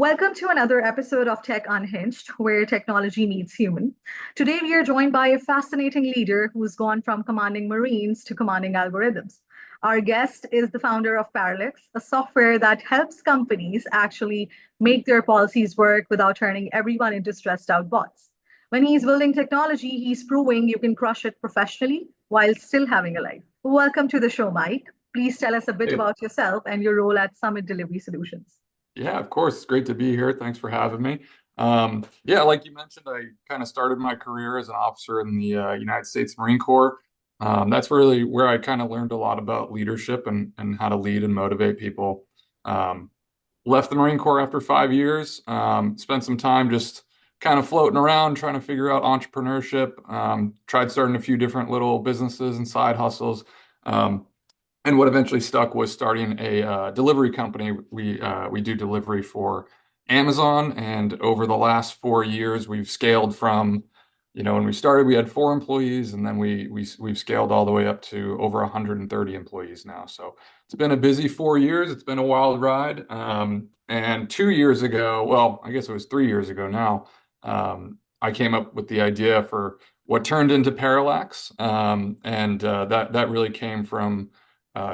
Welcome to another episode of Tech Unhinged, where technology meets human. Today, we are joined by a fascinating leader who's gone from commanding Marines to commanding algorithms. Our guest is the founder of Parallax, a software that helps companies actually make their policies work without turning everyone into stressed out bots. When he's building technology, he's proving you can crush it professionally while still having a life. Welcome to the show, Mike. Please tell us a bit Hey, about yourself and your role at Summit Delivery Solutions. yeah, of course. It's great to be here. Thanks for having me. Yeah, like you mentioned, I kind of started my career as an officer in the United States Marine Corps. That's really where I kind of learned a lot about leadership and how to lead and motivate people. Um, Left the Marine Corps after 5 years. Spent some time just kind of floating around, trying to figure out entrepreneurship. Tried starting a few different little businesses and side hustles. Um, and what eventually stuck was starting a delivery company. We do delivery for Amazon, and over the last 4 years, we've scaled from, when we started, we had 4 employees, and then we've scaled all the way up to over 130 employees now. So it's been a busy 4 years. It's been a wild ride. And 2 years ago, well, I guess it was 3 years ago now, I came up with the idea for what turned into Parallax, and that really came from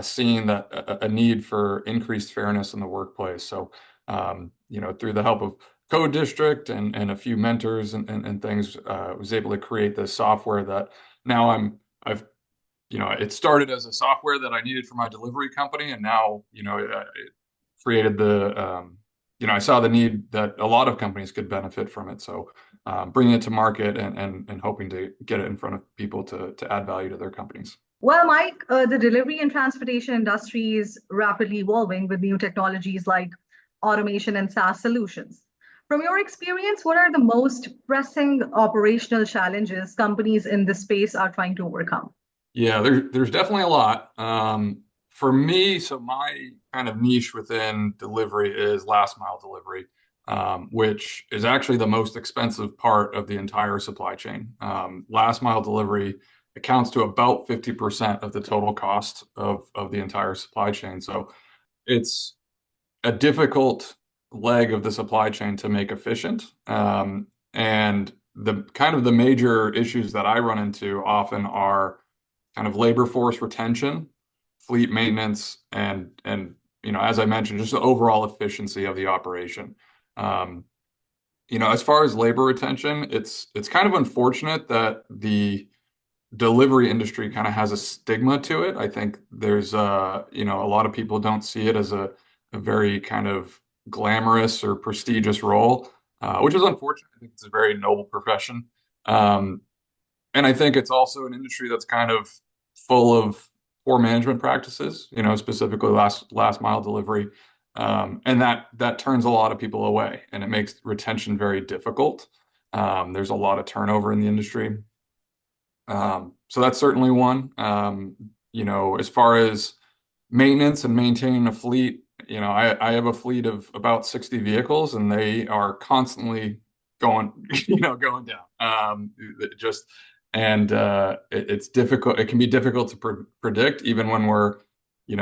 seeing that a need for increased fairness in the workplace. So, through the help of Code District and a few mentors and things, was able to create this software that now I've, it started as a software that I needed for my delivery company, and now, it created I saw the need that a lot of companies could benefit from it. So, bringing it to market and hoping to get it in front of people to add value to their companies. Well, Mike, the delivery and transportation industry is rapidly evolving with new technologies like automation and SaaS solutions. From your experience, what are the most pressing operational challenges companies in this space are trying to overcome? Yeah, there's definitely a lot. For me, so my kind of niche within delivery is last mile delivery, which is actually the most expensive part of the entire supply chain. Last mile delivery accounts to about 50% of the total cost of the entire supply chain. So it's a difficult leg of the supply chain to make efficient. And the kind of the major issues that I run into often are kind of labor force retention, fleet maintenance, and as I mentioned, just the overall efficiency of the operation. Um, as far as labor retention, it's kind of unfortunate that the delivery industry kind of has a stigma to it. I think there's a lot of people don't see it as a very kind of glamorous or prestigious role, which is unfortunate. I think it's a very noble profession. Um, and I think it's also an industry that's kind of full of poor management practices, specifically last mile delivery. And that turns a lot of people away, and it makes retention very difficult. There's a lot of turnover in the industry. So that's certainly one. As far as maintenance and maintaining a fleet, I have a fleet of about 60 vehicles, and they are constantly going, going down. Just and it's difficult. It can be difficult to predict, even when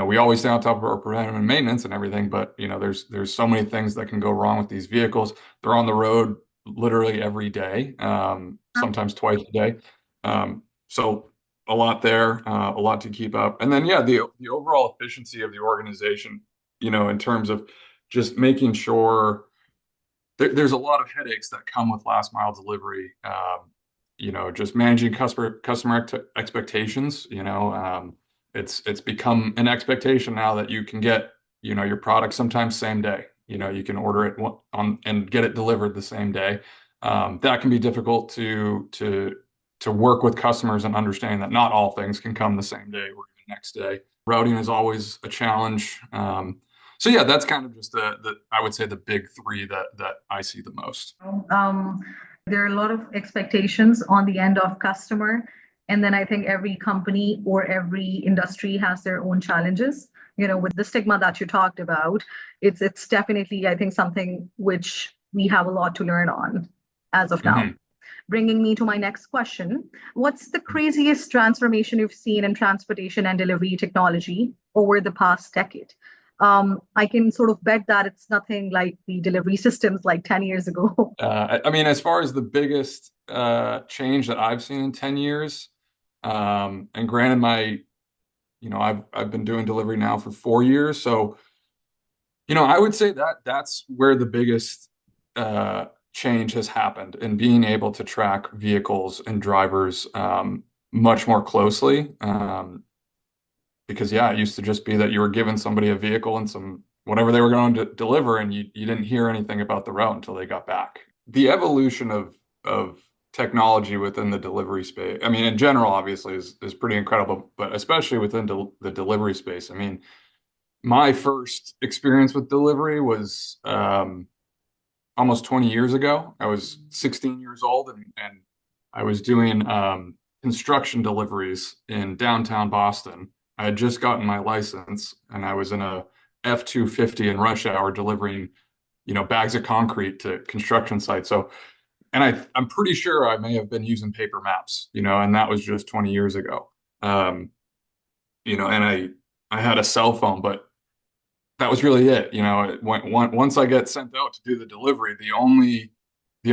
we always stay on top of our preventive maintenance and everything. But there's so many things that can go wrong with these vehicles. They're on the road literally every day, sometimes twice a day. So a lot there, a lot to keep up. And then, yeah, the overall efficiency of the organization, in terms of just making sure there's a lot of headaches that come with last mile delivery. Just managing customer expectations. It's become an expectation now that you can get, your product sometimes same day. You can order it on and get it delivered the same day. That can be difficult to work with customers and understanding that not all things can come the same day or even next day. Routing is always a challenge. So yeah, that's kind of just the I would say the big three that I see the most. Um, there are a lot of expectations on the end of customer, and then I think every company or every industry has their own challenges. With the stigma that you talked about, it's definitely I think something which we have a lot to learn on as of now. Mhm. Bringing me to my next question. What's the craziest transformation you've seen in transportation and delivery technology over the past decade? I can sort of bet that it's nothing like the delivery systems like 10 years ago. I mean, as far as the biggest change that I've seen in 10 years, and granted, I've been doing delivery now for 4 years, so I would say that that's where the biggest change has happened in being able to track vehicles and drivers much more closely. Because yeah, it used to just be that you were given somebody a vehicle and some whatever they were going to deliver, and you didn't hear anything about the route until they got back. The evolution of technology within the delivery space, I mean, in general, obviously, is pretty incredible, but especially within the delivery space. I mean, my first experience with delivery was almost 20 years ago. I was 16 years old, and I was doing construction deliveries in downtown Boston. I had just gotten my license, and I was in a F-250 in rush hour delivering, bags of concrete to construction sites. So, and I'm pretty sure I may have been using paper maps, and that was just 20 years ago. Um, and I had a cell phone, but that was really it. Once I get sent out to do the delivery, the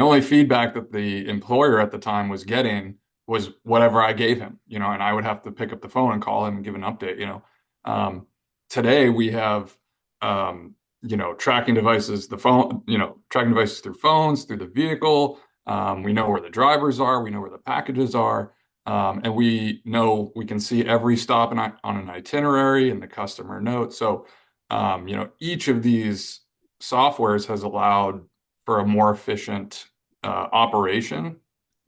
only feedback that the employer at the time was getting was whatever I gave him, and I would have to pick up the phone and call him and give an update. Um, Today we have, tracking devices, tracking devices through phones, through the vehicle. We know where the drivers are, we know where the packages are, and we know we can see every stop on an itinerary and the customer note. So each of these softwares has allowed for a more efficient operation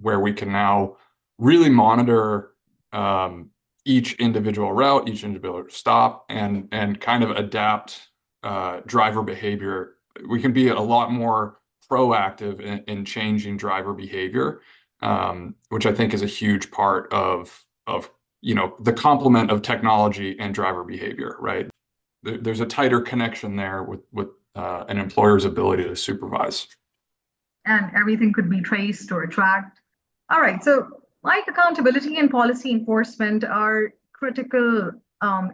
where we can now really monitor each individual route, each individual stop, and kind of adapt driver behavior. We can be a lot more proactive in changing driver behavior, which I think is a huge part of the complement of technology and driver behavior, right? There's a tighter connection there with an employer's ability to supervise. And everything could be traced or tracked. All right, so like accountability and policy enforcement are critical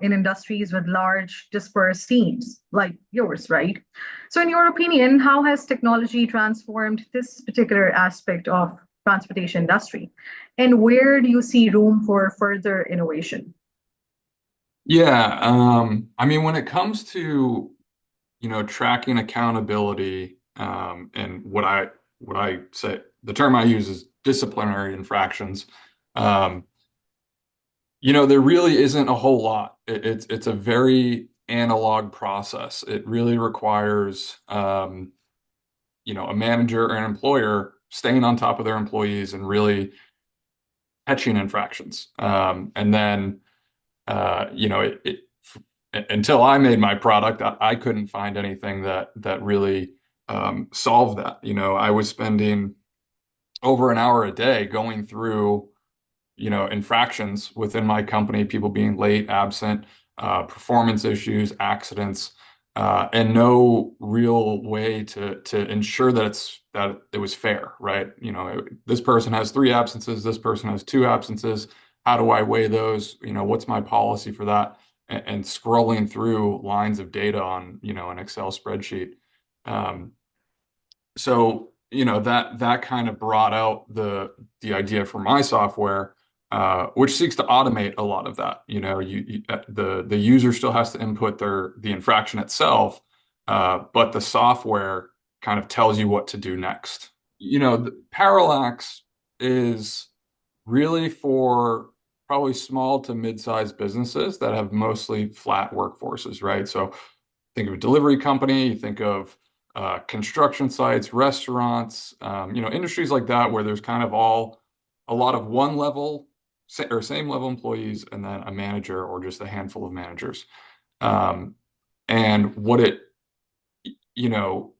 in industries with large dispersed teams like yours, right? So, in your opinion, how has technology transformed this particular aspect of transportation industry, and where do you see room for further innovation? Yeah, I mean, when it comes to tracking accountability, and what I say, the term I use is disciplinary infractions. Um, there really isn't a whole lot. It's a very analog process. It really requires a manager or an employer staying on top of their employees and really catching infractions. And then until I made my product, I couldn't find anything that really solved that. I was spending over an hour a day going through infractions within my company, people being late, absent, performance issues, accidents, and no real way to ensure that it was fair, right? This person has 3 absences, this person has 2 absences. How do I weigh those? What's my policy for that? And scrolling through lines of data on, an Excel spreadsheet. Um, so that kind of brought out the idea for my software, which seeks to automate a lot of that. The user still has to input the infraction itself, but the software kind of tells you what to do next. The Parallax is really for probably small to mid-sized businesses that have mostly flat workforces, right? So think of a delivery company, you think of construction sites, restaurants, industries like that, where there's kind of a lot of one level or same level employees, and then a manager or just a handful of managers. Um, and you know,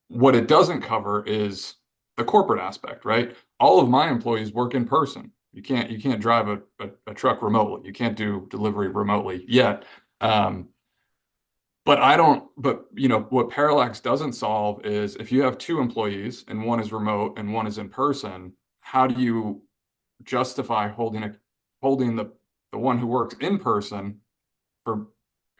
what it doesn't cover is the corporate aspect, right? All of my employees work in person. You can't drive a truck remotely. You can't do delivery remotely yet. But I don't, but what Parallax doesn't solve is if you have 2 employees and one is remote and one is in person, how do you justify holding the one who works in person for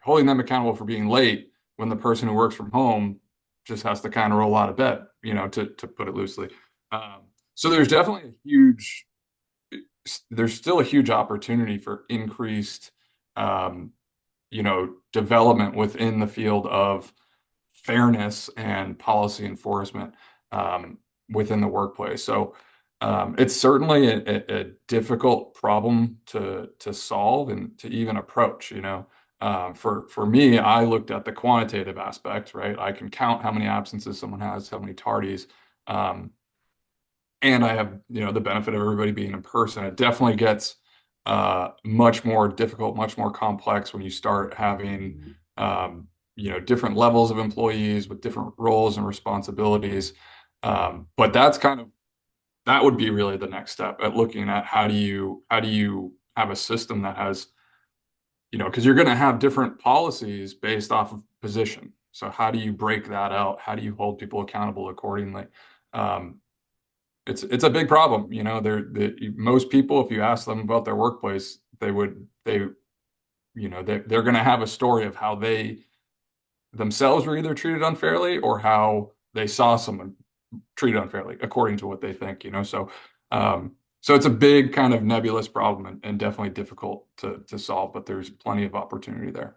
holding them accountable for being late when the person who works from home just has to kind of roll out of bed, to put it loosely. Um, so there's still a huge opportunity for increased, um, development within the field of fairness and policy enforcement, um, within the workplace. So it's certainly a difficult problem to solve and to even approach. For me, I looked at the quantitative aspect, right? I can count how many absences someone has, how many tardies, um, and I have the benefit of everybody being in person. It definitely gets much more difficult, much more complex when you start having different levels of employees with different roles and responsibilities. But that would be really the next step at looking at how do you have a system that has, because you're going to have different policies based off of position. So how do you break that out? How do you hold people accountable accordingly? Um, it's a big problem. Most people, if you ask them about their workplace, they're going to have a story of how they themselves were either treated unfairly or how they saw someone treated unfairly, according to what they think. So it's a big kind of nebulous problem and definitely difficult to solve, but there's plenty of opportunity there.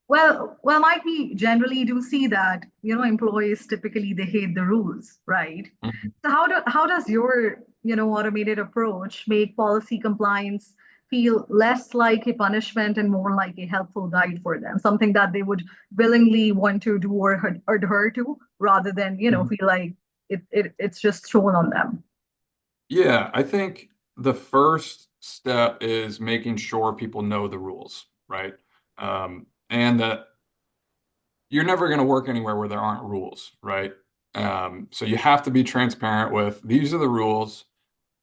Well, Mike, we generally do see that, employees typically they hate the rules, right? Mhm. So how does your, automated approach make policy compliance feel less like a punishment and more like a helpful guide for them, something that they would willingly want to do or adhere to rather than, Mhm. feel like it's just thrown on them? Yeah, I think the first step is making sure people know the rules, right? And that you're never going to work anywhere where there aren't rules, right? So you have to be transparent with these are the rules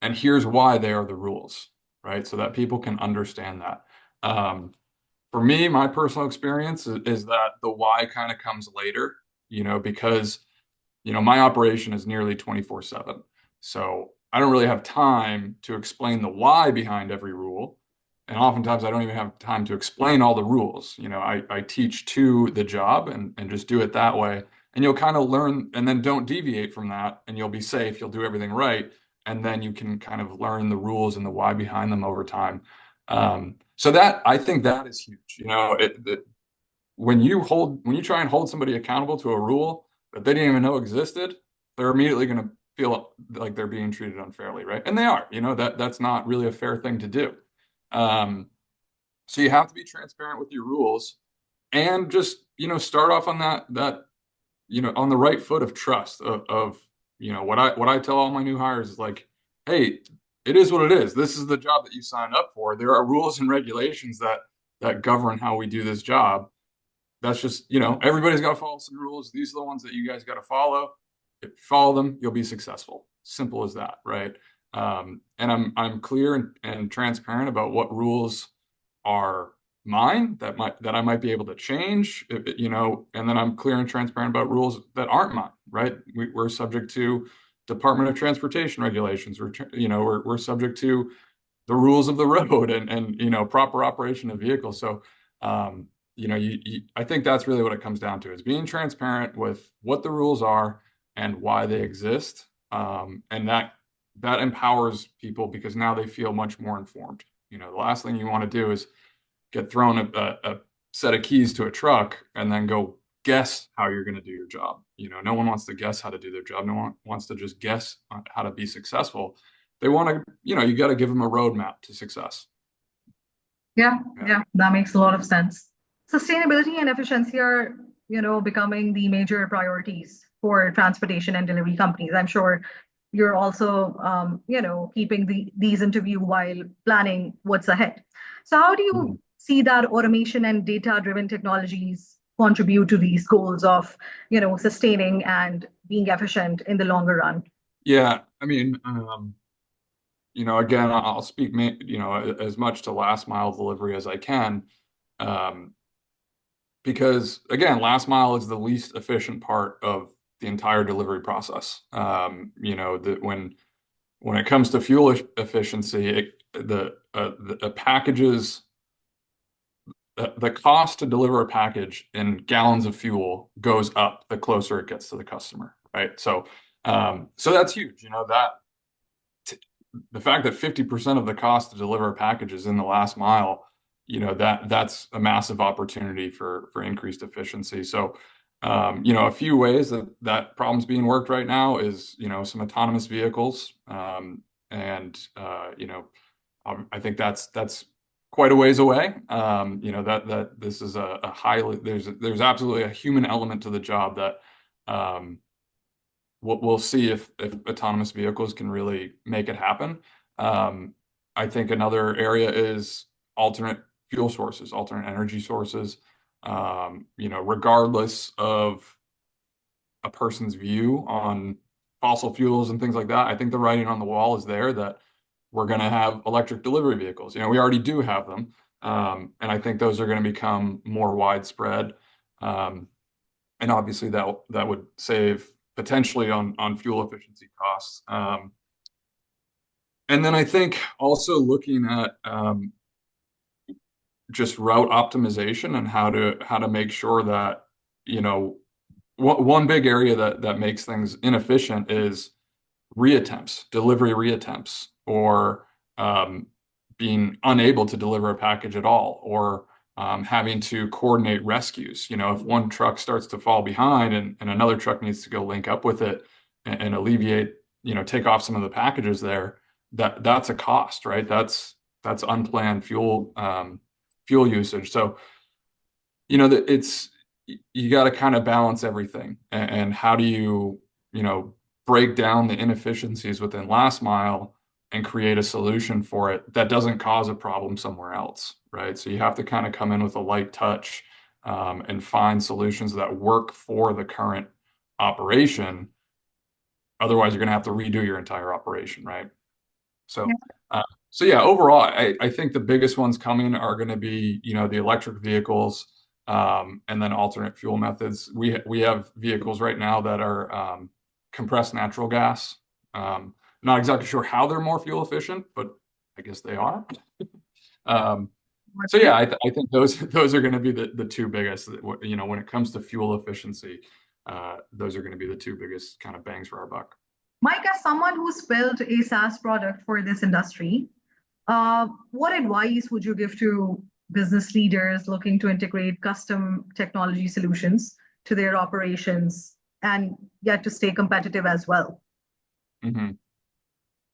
and here's why they are the rules, right? So that people can understand that. Um, for me, my personal experience is that the why kind of comes later, because my operation is nearly 24/7. So I don't really have time to explain the why behind every rule. And oftentimes I don't even have time to explain all the rules. I teach to the job and just do it that way. And you'll kind of learn and then don't deviate from that and you'll be safe. You'll do everything right. And then you can kind of learn the rules and the why behind them over time. So that I think that is huge. When you try and hold somebody accountable to a rule that they didn't even know existed, they're immediately going to feel like they're being treated unfairly, right? And they are. That's not really a fair thing to do. Um, so you have to be transparent with your rules and just start off on that on the right foot of trust of what I tell all my new hires is like, hey, it is what it is. This is the job that you signed up for. There are rules and regulations that govern how we do this job. That's just, everybody's got to follow some rules. These are the ones that you guys got to follow. If you follow them, you'll be successful. Simple as that, right? And I'm clear and transparent about what rules are mine that I might be able to change, and then I'm clear and transparent about rules that aren't mine, right? We're subject to Department of Transportation regulations. We're subject to the rules of the road and proper operation of vehicles. So I think that's really what it comes down to is being transparent with what the rules are and why they exist. And that empowers people because now they feel much more informed. The last thing you want to do is get thrown a set of keys to a truck and then go guess how you're going to do your job. No one wants to guess how to do their job. No one wants to just guess how to be successful. They want to, you got to give them a roadmap to success. Yeah, Yeah. yeah, that makes a lot of sense. Sustainability and efficiency are, becoming the major priorities for transportation and delivery companies. I'm sure you're also, keeping these in view while planning what's ahead. So how do you Mhm. see that automation and data-driven technologies contribute to these goals of, sustaining and being efficient in the longer run? Yeah. I mean, again, I'll speak, as much to last mile delivery as I can. Um, because again, last mile is the least efficient part of the entire delivery process. That when it comes to fuel efficiency, the packages the cost to deliver a package in gallons of fuel goes up the closer it gets to the customer, right? So that's huge. T the fact that 50% of the cost to deliver a package is in the last mile, that's a massive opportunity for increased efficiency. So, a few ways that problem's being worked right now is, some autonomous vehicles, and I think that's quite a ways away. That this is a highly there's absolutely a human element to the job that we'll see if autonomous vehicles can really make it happen. Um, I think another area is alternate fuel sources, alternate energy sources. Regardless of a person's view on fossil fuels and things like that, I think the writing on the wall is there that we're going to have electric delivery vehicles. We already do have them, and I think those are going to become more widespread. Um, and obviously that would save potentially on fuel efficiency costs. And then I think also looking at just route optimization and how to make sure that you know one big area that makes things inefficient is reattempts, delivery reattempts, or being unable to deliver a package at all, or having to coordinate rescues. If one truck starts to fall behind and another truck needs to go link up with it and alleviate, take off some of the packages there, that's a cost, right? That's unplanned fuel usage. So, that it's you got to kind of balance everything, and how do you break down the inefficiencies within last mile and create a solution for it that doesn't cause a problem somewhere else, right? So you have to kind of come in with a light touch, and find solutions that work for the current operation. Otherwise, you're going to have to redo your entire operation, right? Yeah. So, uh, so yeah, overall, I think the biggest ones coming are going to be, the electric vehicles, and then alternate fuel methods. We have vehicles right now that are compressed natural gas. Not exactly sure how they're more fuel efficient, but I guess they are. Um, so Okay. yeah, I think those are going to be the two biggest. When it comes to fuel efficiency, those are going to be the two biggest kind of bangs for our buck. Mike, as someone who's built a SaaS product for this industry, what advice would you give to business leaders looking to integrate custom technology solutions to their operations and yet to stay competitive as well? Mhm.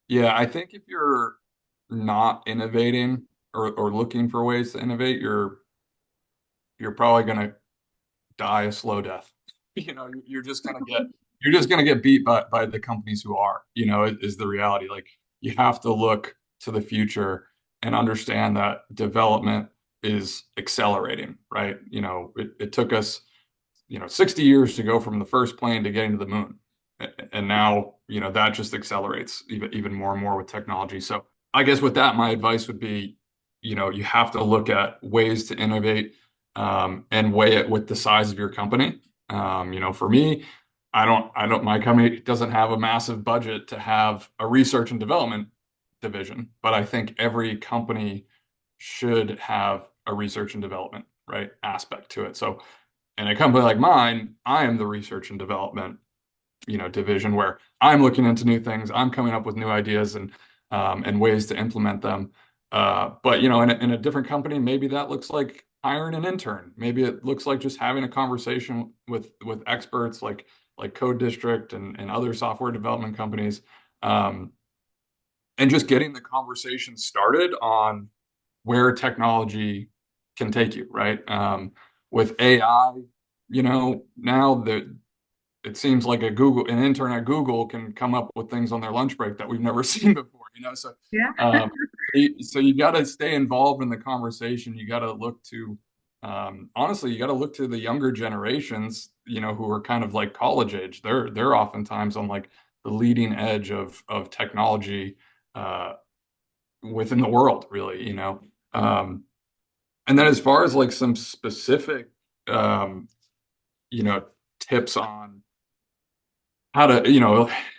Yeah, I think if you're not innovating or looking for ways to innovate, you're probably gonna die a slow death. You're just gonna get beat by the companies who are, is the reality. Like, you have to look to the future and understand that development is accelerating, right? It took us 60 years to go from the first plane to getting to the moon. And now, that just accelerates even more and more with technology. So I guess with that, my advice would be, you have to look at ways to innovate, and weigh it with the size of your company. For me, my company doesn't have a massive budget to have a research and development division, but I think every company should have a research and development, right, aspect to it. So in a company like mine, I am the research and development, division where I'm looking into new things. I'm coming up with new ideas and ways to implement them. But in a different company, maybe that looks like hiring an intern. Maybe it looks like just having a conversation with experts like Code District and other software development companies, um, and just getting the conversation started on where technology can take you, right? With AI, now that it seems like an intern at Google can come up with things on their lunch break that we've never seen before, So, Yeah. um, so you got to stay involved in the conversation. You got to look to, honestly, you got to look to the younger generations, who are kind of like college age. They're oftentimes on like the leading edge of technology, uh, within the world, really, Um, and then as far as like some specific, um, you know, tips on how to,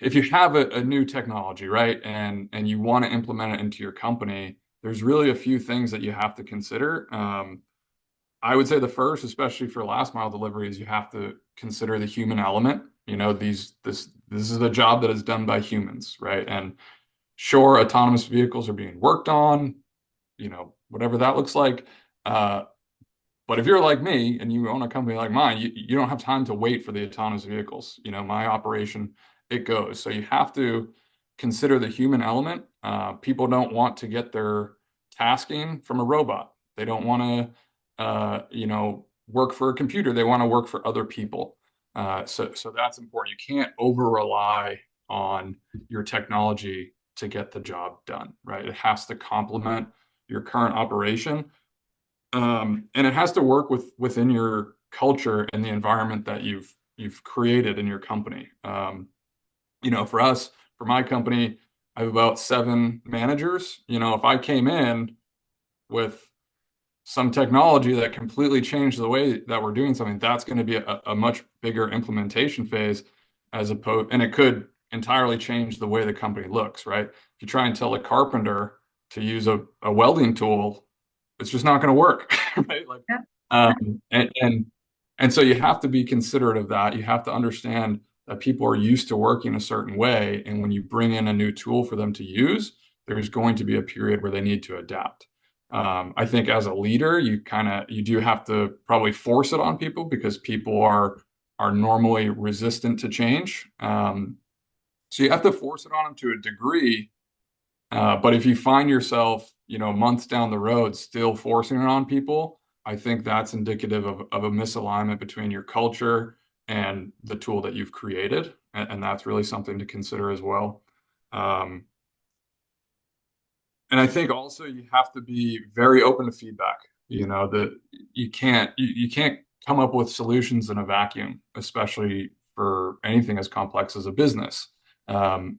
if you have a new technology, right, and you want to implement it into your company, there's really a few things that you have to consider. I would say the first, especially for last mile delivery, is you have to consider the human element. This is a job that is done by humans, right? And sure, autonomous vehicles are being worked on, whatever that looks like. Uh, but if you're like me and you own a company like mine, you don't have time to wait for the autonomous vehicles. My operation, it goes. So you have to consider the human element. People don't want to get their tasking from a robot. They don't want to, work for a computer. They want to work for other people. So that's important. You can't over rely on your technology to get the job done, right? It has to complement your current operation, and it has to work within your culture and the environment that you've created in your company. For us, for my company, I have about 7 managers. If I came in with some technology that completely changed the way that we're doing something, that's going to be a much bigger implementation phase and it could entirely change the way the company looks, right? If you try and tell a carpenter to use a welding tool, it's just not going to work, right? Like, Yeah. and so you have to be considerate of that. You have to understand that people are used to working a certain way, and when you bring in a new tool for them to use, there's going to be a period where they need to adapt. I think as a leader, you do have to probably force it on people because people are normally resistant to change. So you have to force it on them to a degree. But if you find yourself, months down the road still forcing it on people, I think that's indicative of a misalignment between your culture and the tool that you've created. And that's really something to consider as well. Um, and I think also you have to be very open to feedback. That you can't come up with solutions in a vacuum, especially for anything as complex as a business. Um,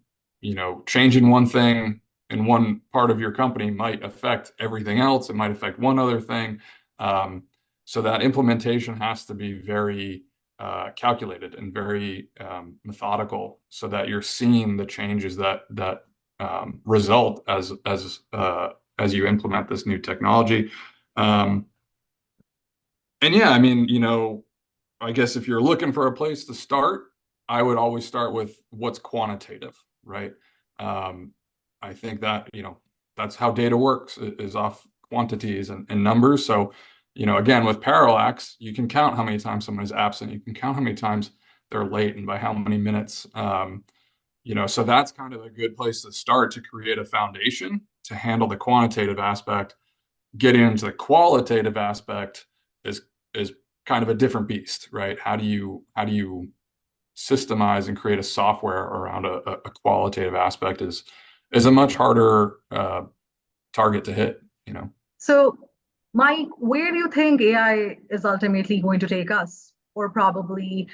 Changing one thing in one part of your company might affect everything else. It might affect one other thing. So that implementation has to be very calculated and very methodical, so that you're seeing the changes that result as you implement this new technology. Um, and yeah, I mean, I guess if you're looking for a place to start, I would always start with what's quantitative, right? Um, I think that, that's how data works, is off quantities and numbers. So, again, with parallax, you can count how many times someone is absent. You can count how many times they're late and by how many minutes. So that's kind of a good place to start to create a foundation to handle the quantitative aspect. Getting into the qualitative aspect is kind of a different beast, right? How do you systemize and create a software around a qualitative aspect is a much harder target to hit. So, Mike, where do you think AI is ultimately going to take us? Or probably,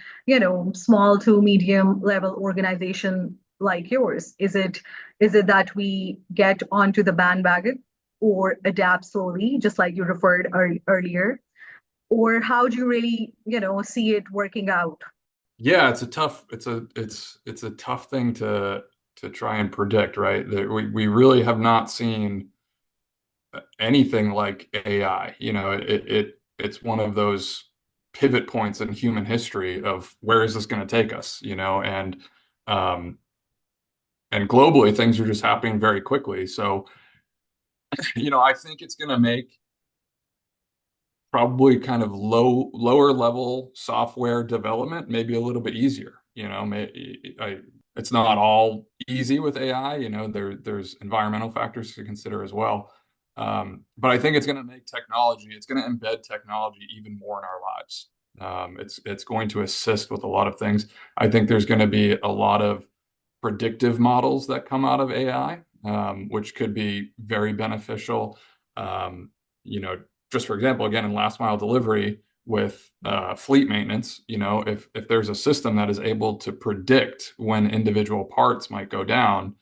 small to medium level organization like yours? Is it that we get onto the bandwagon or adapt slowly, just like you referred earlier? Or how do you really, see it working out? Yeah, it's a tough thing to try and predict, right? We really have not seen anything like AI. It's one of those pivot points in human history of where is this going to take us, um, and globally things are just happening very quickly. So, I think it's going to make probably kind of lower level software development maybe a little bit easier. It's not all easy with AI. There's environmental factors to consider as well. But I think it's going to make technology, it's going to embed technology even more in our lives. It's going to assist with a lot of things. I think there's going to be a lot of predictive models that come out of AI, which could be very beneficial. Um, you know, just for example, again, in last mile delivery with fleet maintenance, if there's a system that is able to predict when individual parts might go down,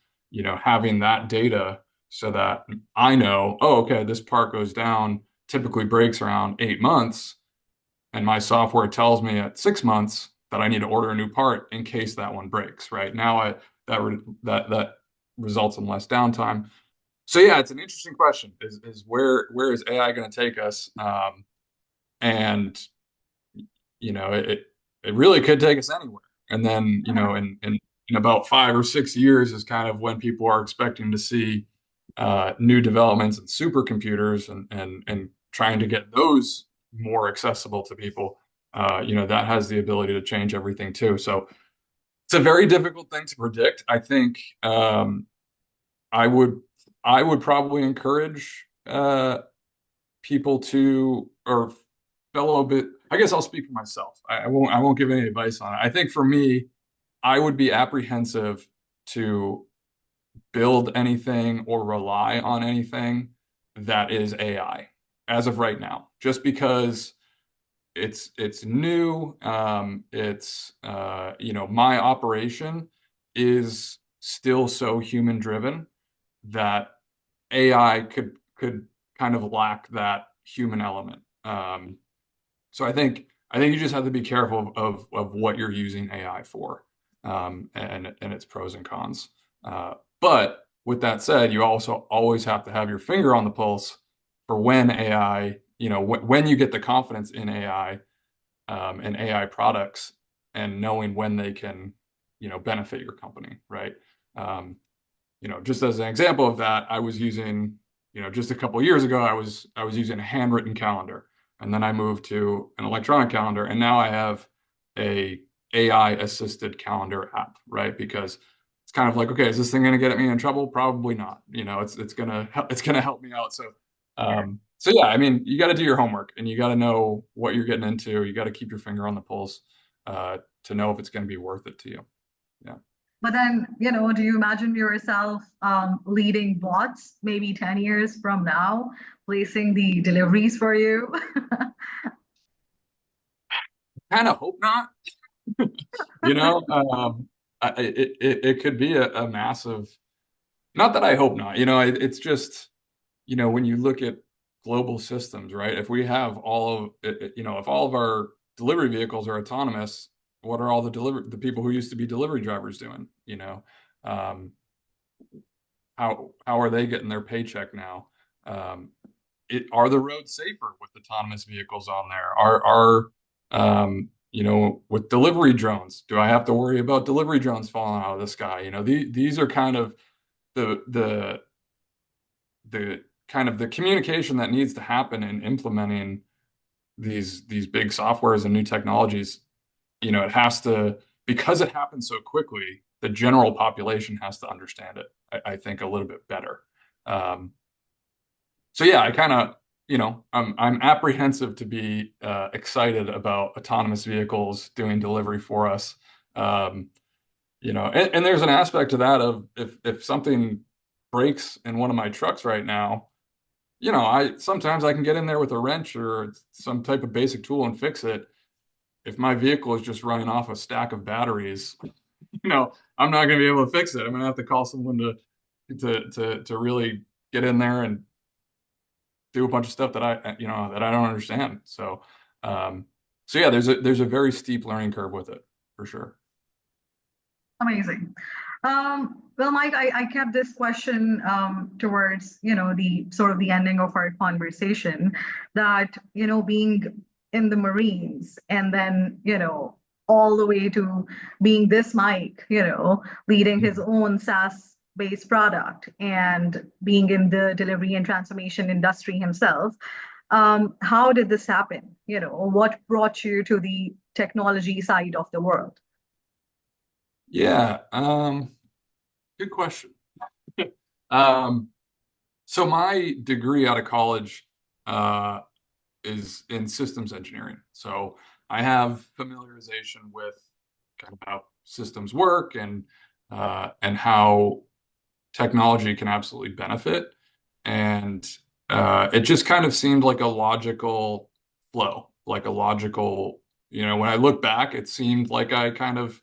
having that data so that I know, oh, okay, this part goes down, typically breaks around 8 months, and my software tells me at 6 months that I need to order a new part in case that one breaks. Right now, that results in less downtime. So yeah, it's an interesting question. Is where is AI going to take us? And it really could take us anywhere. And then, in about 5 or 6 years is kind of when people are expecting to see new developments in supercomputers and trying to get those more accessible to people. That has the ability to change everything too. So it's a very difficult thing to predict. I think I would I would probably encourage people to, or fellow bit. I guess I'll speak for myself. I won't give any advice on it. I think for me, I would be apprehensive to build anything or rely on anything that is AI as of right now, just because it's new. It's my operation is still so human driven that AI could kind of lack that human element. So I think you just have to be careful of what you're using AI for, and its pros and cons. But with that said, you also always have to have your finger on the pulse for when AI, when you get the confidence in AI, and AI products, and knowing when they can, benefit your company, right? Um, just as an example of that, I was using, just a couple of years ago, I was using a handwritten calendar, and then I moved to an electronic calendar, and now I have a AI assisted calendar app, right? Because it's kind of like, okay, is this thing going to get me in trouble? Probably not. It's gonna help me out. So yeah, I mean, you got to do your homework, and you got to know what you're getting into. You got to keep your finger on the pulse to know if it's going to be worth it to you. Yeah. But then, do you imagine yourself leading bots maybe 10 years from now, placing the deliveries for you? Kind of hope not. You know, it could be a massive. Not that I hope not. It's just, when you look at global systems, right? If we have if all of our delivery vehicles are autonomous, what are all the people who used to be delivery drivers doing? Um, how are they getting their paycheck now? Um, are the roads safer with autonomous vehicles on there? With delivery drones, do I have to worry about delivery drones falling out of the sky? These are kind of the the kind of the communication that needs to happen in implementing these big softwares and new technologies. It has to, because it happens so quickly, the general population has to understand it, I think, a little bit better. So yeah, I kind of, I'm apprehensive to be excited about autonomous vehicles doing delivery for us. And there's an aspect to that of, if something breaks in one of my trucks right now, I sometimes I can get in there with a wrench or some type of basic tool and fix it. If my vehicle is just running off a stack of batteries, I'm not going to be able to fix it. I'm going to have to call someone to really get in there and do a bunch of stuff that I don't understand. So yeah, there's a very steep learning curve with it, for sure. Amazing. Well, Mike, I kept this question towards, the sort of the ending of our conversation, that, being in the Marines and then, all the way to being this Mike, leading his own SaaS-based product and being in the delivery and transformation industry himself. How did this happen? What brought you to the technology side of the world? Yeah, good question. Um, so my degree out of college uh, is in systems engineering. So I have familiarization with kind of how systems work, and how technology can absolutely benefit. And it just kind of seemed like a logical flow, like a logical, when I look back, it seemed like I kind of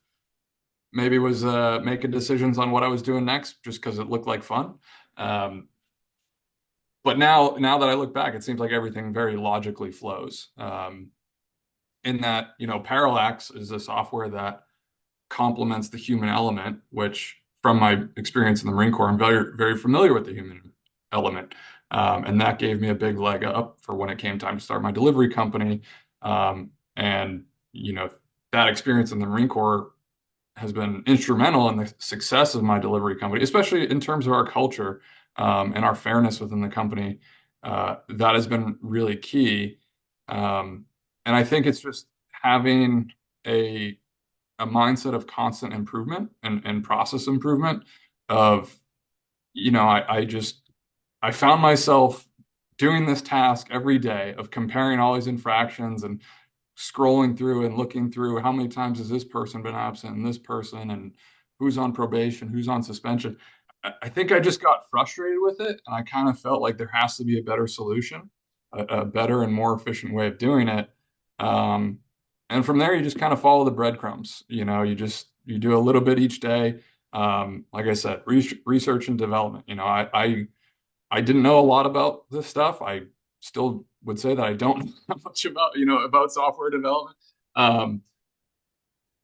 maybe was making decisions on what I was doing next just because it looked like fun. Um, but now that I look back, it seems like everything very logically flows. In that, Parallax is a software that complements the human element, which, from my experience in the Marine Corps, I'm very, very familiar with the human element. And that gave me a big leg up for when it came time to start my delivery company. And, you know, that experience in the Marine Corps has been instrumental in the success of my delivery company, especially in terms of our culture and our fairness within the company. That has been really key. And I think it's just having a a mindset of constant improvement and process improvement of, I found myself doing this task every day of comparing all these infractions and scrolling through and looking through how many times has this person been absent and this person and who's on probation, who's on suspension. I think I just got frustrated with it, and I kind of felt like there has to be a better solution, a better and more efficient way of doing it. Um, and from there, you just kind of follow the breadcrumbs. You do a little bit each day. Like I said, research and development. I didn't know a lot about this stuff. I still would say that I don't know much about software development. Um,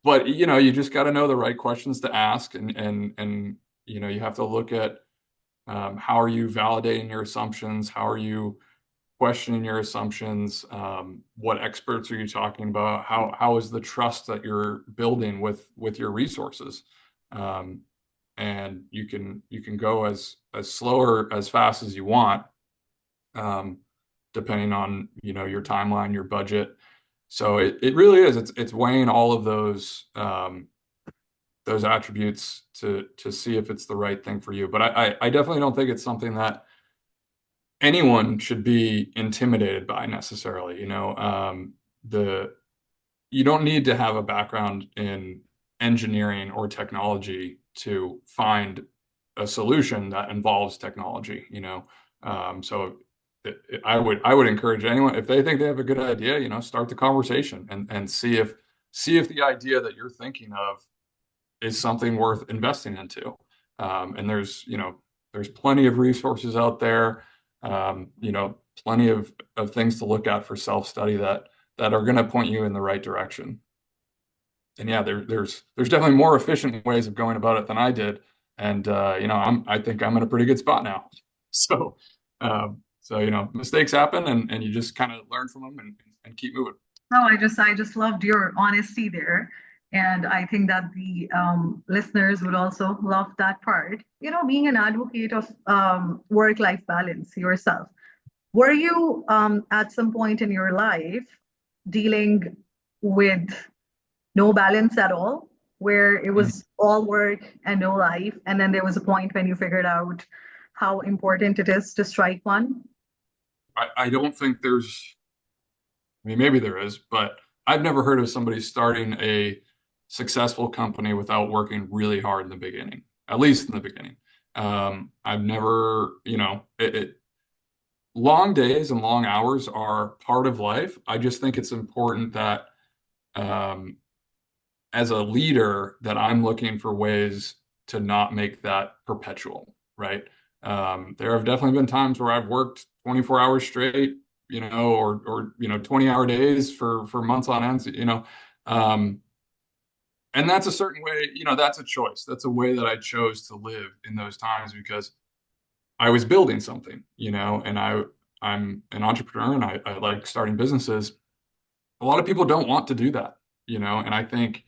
but you just got to know the right questions to ask, and you have to look at how are you validating your assumptions? How are you questioning your assumptions? What experts are you talking about? How is the trust that you're building with your resources? Um, and you can go as slow or as fast as you want, um, depending on your timeline, your budget. So it really is. It's weighing all of those attributes to see if it's the right thing for you. But I definitely don't think it's something that anyone should be intimidated by necessarily. The you don't need to have a background in engineering or technology to find a solution that involves technology. So I would encourage anyone, if they think they have a good idea, start the conversation and see if the idea that you're thinking of is something worth investing into. And there's plenty of resources out there, plenty of things to look at for self-study that are going to point you in the right direction. And yeah, there's definitely more efficient ways of going about it than I did. And I think I'm in a pretty good spot now. So mistakes happen, and you just kind of learn from them and keep moving. No, I just loved your honesty there. And I think that the listeners would also love that part. Being an advocate of work-life balance yourself, were you at some point in your life dealing with no balance at all, where it Mhm. was all work and no life? And then there was a point when you figured out how important it is to strike one? I don't think there's, I mean, maybe there is, but I've never heard of somebody starting a successful company without working really hard in the beginning, at least in the beginning. I've never, long days and long hours are part of life. I just think it's important that, um, as a leader, that I'm looking for ways to not make that perpetual, right? There have definitely been times where I've worked 24 hours straight, or 20-hour days for months on end, um, and that's a certain way, that's a choice. That's a way that I chose to live in those times because I was building something, and I'm an entrepreneur, and I like starting businesses. A lot of people don't want to do that, and I think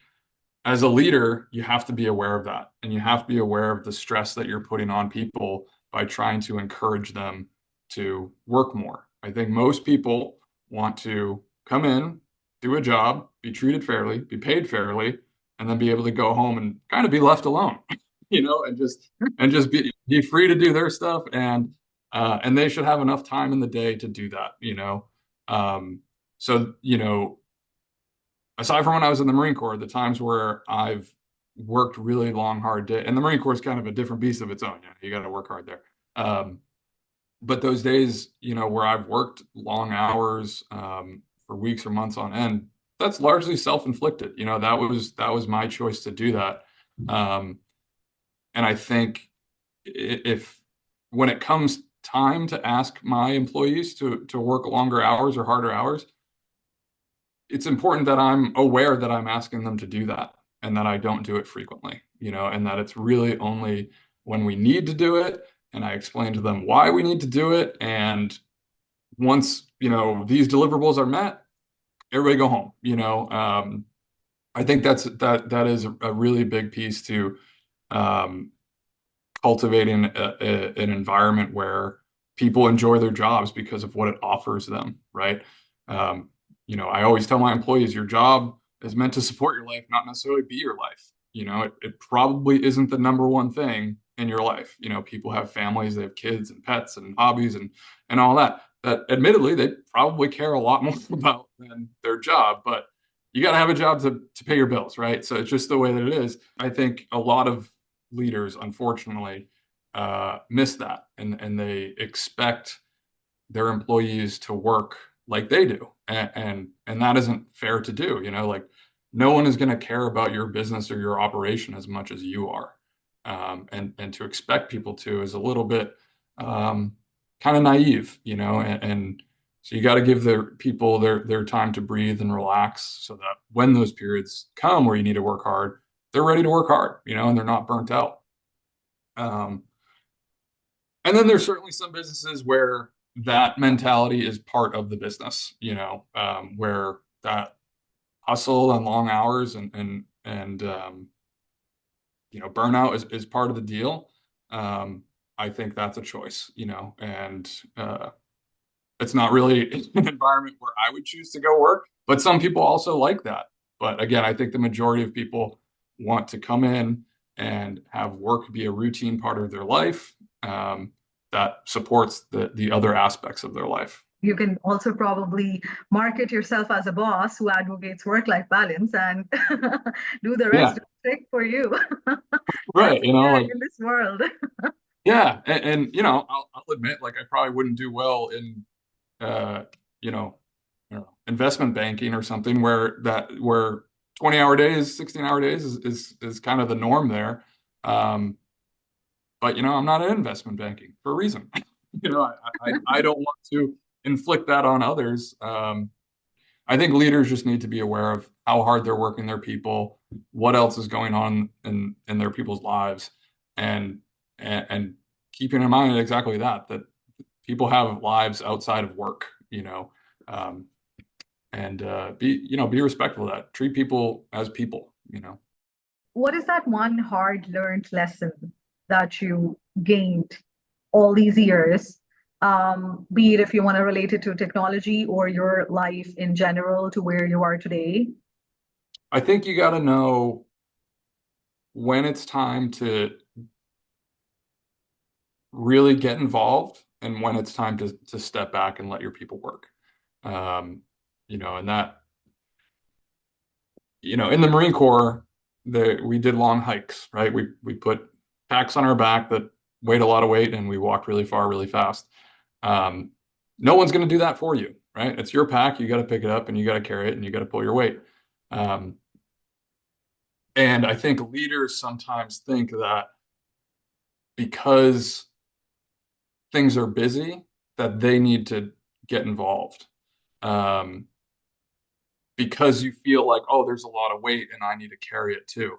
as a leader, you have to be aware of that, and you have to be aware of the stress that you're putting on people by trying to encourage them to work more. I think most people want to come in, do a job, be treated fairly, be paid fairly, and then be able to go home and kind of be left alone, and just be free to do their stuff, and they should have enough time in the day to do that. Um, so aside from when I was in the Marine Corps, the times where I've worked really long, hard day, and the Marine Corps is kind of a different beast of its own. You got to work hard there. But those days, where I've worked long hours, for weeks or months on end, that's largely self-inflicted. That was my choice to do that. And I think if when it comes time to ask my employees to work longer hours or harder hours, it's important that I'm aware that I'm asking them to do that, and that I don't do it frequently, and that it's really only when we need to do it, and I explain to them why we need to do it. And once, these deliverables are met, everybody go home. I think that is a really big piece to um, cultivating an environment where people enjoy their jobs because of what it offers them, right? Um, I always tell my employees, your job is meant to support your life, not necessarily be your life. It probably isn't the number one thing in your life. People have families, they have kids and pets and hobbies and all that. That admittedly they probably care a lot more about than their job, but you got to have a job to pay your bills, right? So it's just the way that it is. I think a lot of leaders, unfortunately, miss that, and they expect their employees to work like they do, and that isn't fair to do. Like no one is going to care about your business or your operation as much as you are, and to expect people to is a little bit kind of naive, and so you got to give their people their time to breathe and relax so that when those periods come where you need to work hard, they're ready to work hard, and they're not burnt out. Um, and then there's certainly some businesses where that mentality is part of the business, where that hustle and long hours and burnout is part of the deal. I think that's a choice, and it's not really an environment where I would choose to go work, but some people also like that. But again, I think the majority of people want to come in and have work be a routine part of their life, that supports the other aspects of their life. You can also probably market yourself as a boss who advocates work-life balance and do the rest Yeah, of the trick for you. That's right. here Like in this world. yeah, and I'll admit, like I probably wouldn't do well in uh, you know, I don't know, investment banking or something where 20-hour days, 16-hour days is kind of the norm there. Um, but I'm not in investment banking for a reason. I don't want to inflict that on others. I think leaders just need to be aware of how hard they're working their people, what else is going on in their people's lives, and and keeping in mind exactly that people have lives outside of work, um, and be respectful of that. Treat people as people. What is that one hard learned lesson that you gained all these years? Be it if you want to relate it to technology or your life in general to where you are today. I think you got to know when it's time to really get involved and when it's time to step back and let your people work. Um, and that, in the Marine Corps, we did long hikes, right? We put packs on our back that weighed a lot of weight and we walked really far, really fast. Um, no one's going to do that for you, right? It's your pack. You got to pick it up and you got to carry it and you got to pull your weight. Um, and I think leaders sometimes think that because things are busy, that they need to get involved. Um, because you feel like, oh, there's a lot of weight and I need to carry it too.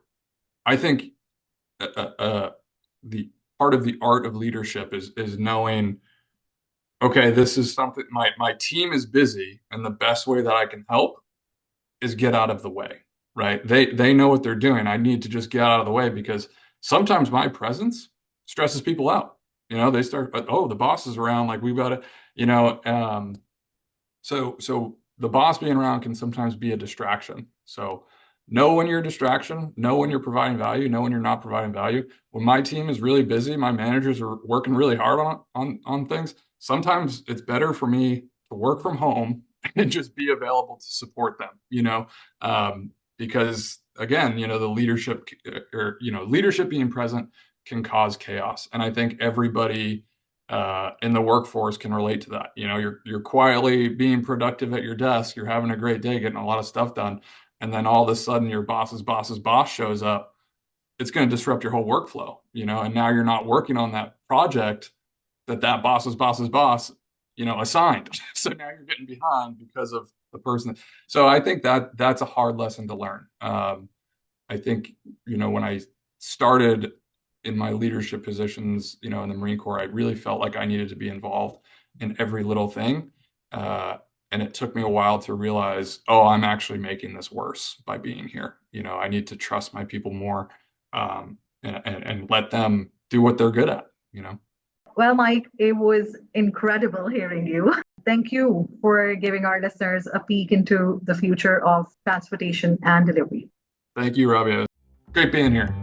I think the part of the art of leadership is knowing, okay, this is something my team is busy, and the best way that I can help is get out of the way, right? They know what they're doing. I need to just get out of the way because sometimes my presence stresses people out. They start, oh, the boss is around, like we've got to, you know, so the boss being around can sometimes be a distraction. So know when you're a distraction, know when you're providing value, know when you're not providing value. When my team is really busy, my managers are working really hard on things. Sometimes it's better for me to work from home and just be available to support them, because again, the leadership or leadership being present can cause chaos. And I think everybody in the workforce can relate to that. You're quietly being productive at your desk, you're having a great day, getting a lot of stuff done, and then all of a sudden your boss's boss shows up. It's going to disrupt your whole workflow, and now you're not working on that project that boss's boss, assigned. So now you're getting behind because of the person. So I think that's a hard lesson to learn. I think, when I started in my leadership positions, in the Marine Corps, I really felt like I needed to be involved in every little thing. And it took me a while to realize, oh, I'm actually making this worse by being here. I need to trust my people more, and let them do what they're good at. Well, Mike, it was incredible hearing you. Thank you for giving our listeners a peek into the future of transportation and delivery. Thank you, Robbie. It was great being here.